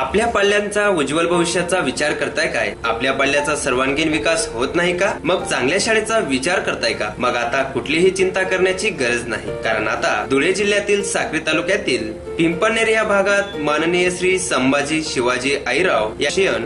आपल्या पाल्यांचा उज्ज्वल भविष्याचा विचार करताय काय? आपल्या पाल्याचा सर्वांगीण विकास होत नाही का? मग चांगल्या शाळेचा विचार करताय का? मग आता कुठलीही चिंता करण्याची गरज नाही, कारण आता धुळे जिल्ह्यातील साक्री तालुक्यातील पिंपळनेर या भागात माननीय श्री संभाजी शिवाजी आईराव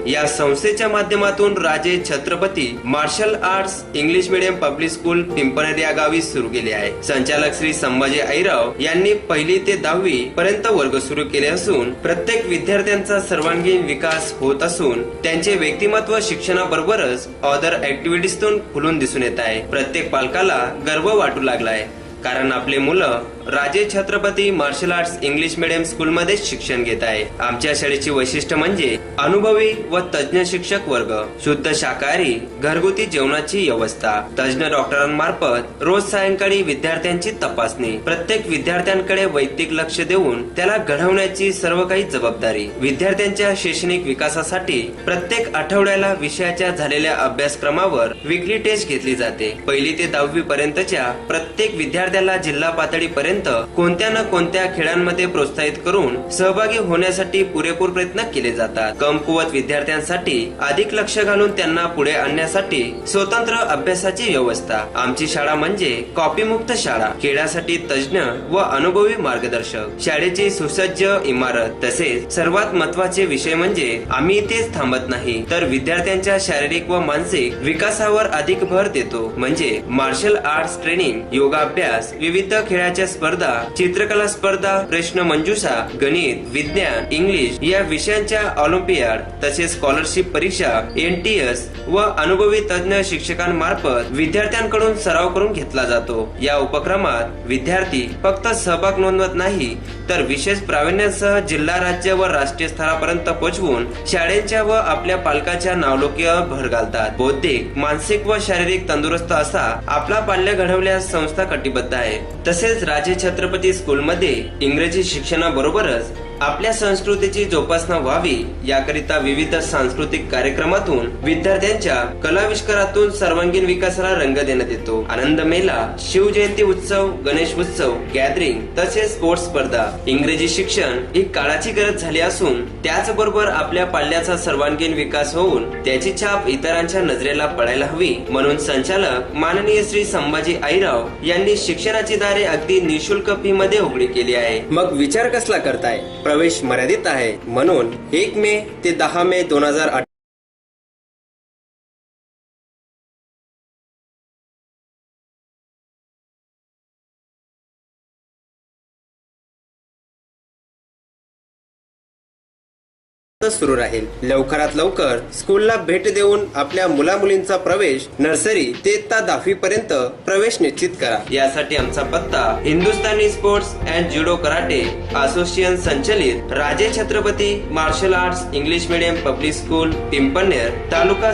या संस्थेच्या माध्यमातून Raje Chhatrapati martial arts English medium public school Pimpalner या गावी सुरू केले आहे। संचालक श्री संभाजी आईराव यांनी 1ली ते 10वी पर्यंत वर्ग सुरू केले असून प्रत्येक विद्यार्थ्यांचा सर्वांगीण विकास होत असून त्यांचे व्यक्तिमत्व शिक्षणाबरोबरच अदर ऍक्टिव्हिटीजतून खुलून दिसून येत आहे। प्रत्येक पालकाला गर्व वाटू लागलाय, कारण आपले मुलं Raje Chhatrapati martial arts English medium school मध्ये शिक्षण घेत आहे। आमच्या शाळेची वैशिष्ट्य म्हणजे अनुभवी व तज्ञ शिक्षक वर्ग, शुद्ध शाकाहारी घरगुती जेवणाची व्यवस्था, तज्ञ डॉक्टरांमार्फत रोज सायंकाळी विद्यार्थ्यांची तपासणी, प्रत्येक विद्यार्थ्यांकडे वैयक्तिक लक्ष देऊन त्याला घडवण्याची सर्व काही जबाबदारी, विद्यार्थ्यांच्या शैक्षणिक विकासासाठी प्रत्येक आठवड्याला विषयाच्या झालेल्या अभ्यासक्रमावर वीकली टेस्ट घेतली जाते। 1ली ते 10वी पर्यंतच्या प्रत्येक विद्यार्थ्याला जिल्हा पातळीपर्यंत कोणत्या न कोणत्या खेळांमध्ये प्रोत्साहित करून सहभागी होण्यासाठी पुरेपूर प्रयत्न केले जातात। कमकुवत विद्यार्थ्यांसाठी अधिक लक्ष घालून त्यांना पुढे आणण्यासाठी स्वतंत्र अभ्यासाची व्यवस्था। आमची शाळा म्हणजे कॉपीमुक्त शाळा, खेळासाठी तज्ञ व अनुभवी मार्गदर्शक, शाळेची सुसज्ज इमारत, तसेच सर्वात महत्त्वाचे विषय म्हणजे आम्ही इथेच थांबत नाही, तर विद्यार्थ्यांच्या शारीरिक व मानसिक विकासावर अधिक भर देतो। म्हणजे मार्शल आर्ट्स ट्रेनिंग, योगाभ्यास, विविध खेळाच्या स्पर्धा, चित्रकला स्पर्धा, प्रश्न मंजुषा, गणित, विज्ञान, इंग्लिश या विषयांच्या ऑलिम्पियाड, तसेच स्कॉलरशिप परीक्षा, NTS व अनुभवी तज्ञ शिक्षकांमार्फत विद्यार्थ्यांकडून सराव करून घेतला जातो। या उपक्रमात विद्यार्थी फक्त सहभाग नोंदवत नाही, तर विशेष प्रावीण्यासह जिल्हा, राज्य व राष्ट्रीय स्तरापर्यंत पोहोचवून शाळेच्या व आपल्या पालकाच्या नावलौकिकावर भर घालतात। बौद्धिक, मानसिक व शारीरिक तंदुरुस्त असा आपला पाल्य घडवण्यास संस्था कटिबद्ध आहे। तसेच राजे छत्रपती स्कूलमध्ये इंग्रजी शिक्षणाबरोबरच आपल्या संस्कृतीची जोपासना व्हावी याकरिता विविध सांस्कृतिक कार्यक्रमातून विद्यार्थ्यांच्या कलाविष्कारातून सर्वांगीण विकासाला रंग देण्यात येतो। आनंद मेला, शिवजयंती उत्सव, गणेश उत्सव, गॅदरिंग, तसेच स्पोर्ट्स स्पर्धा। इंग्रजी शिक्षण ही काळाची गरज झाली असून त्याचबरोबर आपल्या पाल्याचा सर्वांगीण विकास होऊन त्याची छाप इतरांच्या नजरेला पडायला हवी, म्हणून संचालक माननीय श्री संभाजी आईराव यांनी शिक्षणाची दारे अगदी निशुल्क फी मध्ये उघडी केली आहे। मग विचार कसला करताय? प्रवेश मर्यादित आहे, म्हणून 1 मे ते 10 मे 2018सुरू राहील। लवकरात लवकर स्कूलला भेट देऊन आपल्या मुला मुलींचा प्रवेश नर्सरी ते इयत्ता 10वी पर्यंत प्रवेश निश्चित करा। यासाठी आमचा पत्ता Hindustani sports and judo karate association संचलित Raje Chhatrapati martial arts English medium public school Pimpalner, तालुका